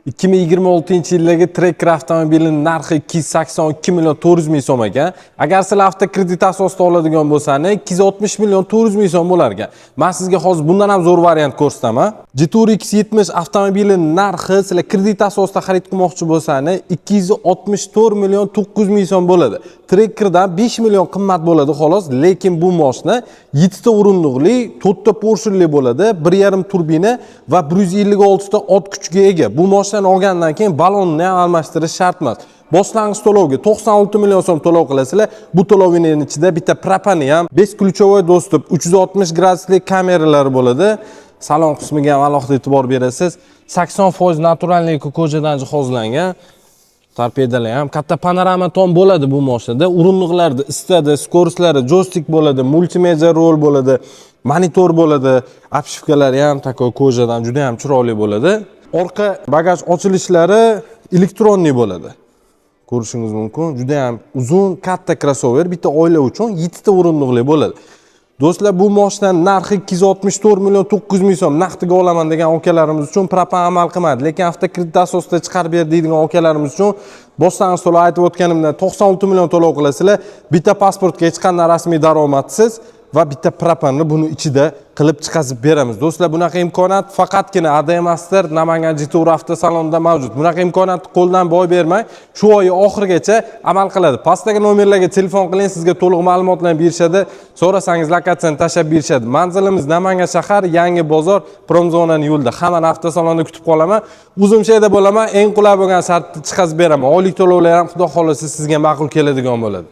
2026-yildagi Tracker avtomobilining narxi 282 million 400 ming so'm ekan. Agar sizlar avtokredit asosida oladigan bo'lsangiz 260 million 400 ming so'm bo'lar ekan. Men sizga hozir bundan ham zo'r variant ko'rsataman. Jetour X70 avtomobilining narxi sizlar kredit asosida xarid qilmoqchi bo'lsangiz 264 million 900 ming so'm bo'ladi. Trackerdan 5 million qimmat bo'ladi xolos, lekin bu mashina 7 ta o'rindiqli, 4 ta porshili bo'ladi, 1.5 turbina va 156 ta ot kuchiga ega. Bu mashinani olgandan keyin balonni ham almashtirish shart emas. Boshlang'ich to'lovga 96 million so'm to'lov qilasizlar. Bu to'lovning ichida bitta propani ham, 5 ключевой достуp, 360 gradusli kameralari bo'ladi. Salon qismiga ham alohida e'tibor berasiz. 80% naturalniy ko'jadan jihozlangan. Torpedalar ham katta panorama tom bo'ladi bu mashinada. O'rindiqlarda istadi, skoroslari, joystick bo'ladi, multimedia rol bo'ladi, monitor bo'ladi, obshivkalari ham takoy ko'jadan juda ham chiroyli bo'ladi. Orqa bagaj ochilishlari elektronniy bo'ladi. Ko'rishingiz mumkin. Juda ham uzun, katta crossover, bitta oila uchun 7 ta o'rindiqli bo'ladi. Do'stlar, bu mashinaning narxi 264 million 900 ming so'm. Naqdiga olaman degan akalarimiz uchun propan amal qilmadi, lekin avtokredit asosida chiqarib ber deydigan akalarimiz uchun boshlang'ich to'lov aytib o'tganimdan 96 million to'lov qilasizlar. Bitta pasportga hech qanday rasmiy daromadsiz va bitta propanni buni ichida qilib chiqazib beramiz. Do'stlar, bunaqa imkoniyat faqatgina AD Master Namangan Jetour avtosalonida mavjud. Bunaqa imkoniyatni qo'ldan boy bermay, shu oy oxirigacha amal qiladi. Pastdagi nomerlarga telefon qiling, sizga to'liq ma'lumotlarni berishadi. So'rasangiz lokatsiyani tashab berishadi. Manzilimiz Namangan shahar, Yangi bozor, Promzonaning yo'lida. Hammani avtosalonda kutib qolaman. Uzumshayda bo'laman, eng qulay bo'lgan shartda chiqazib beraman. Oylik to'lovlar ham xudo xolasa sizga ma'qul keladigan bo'ladi.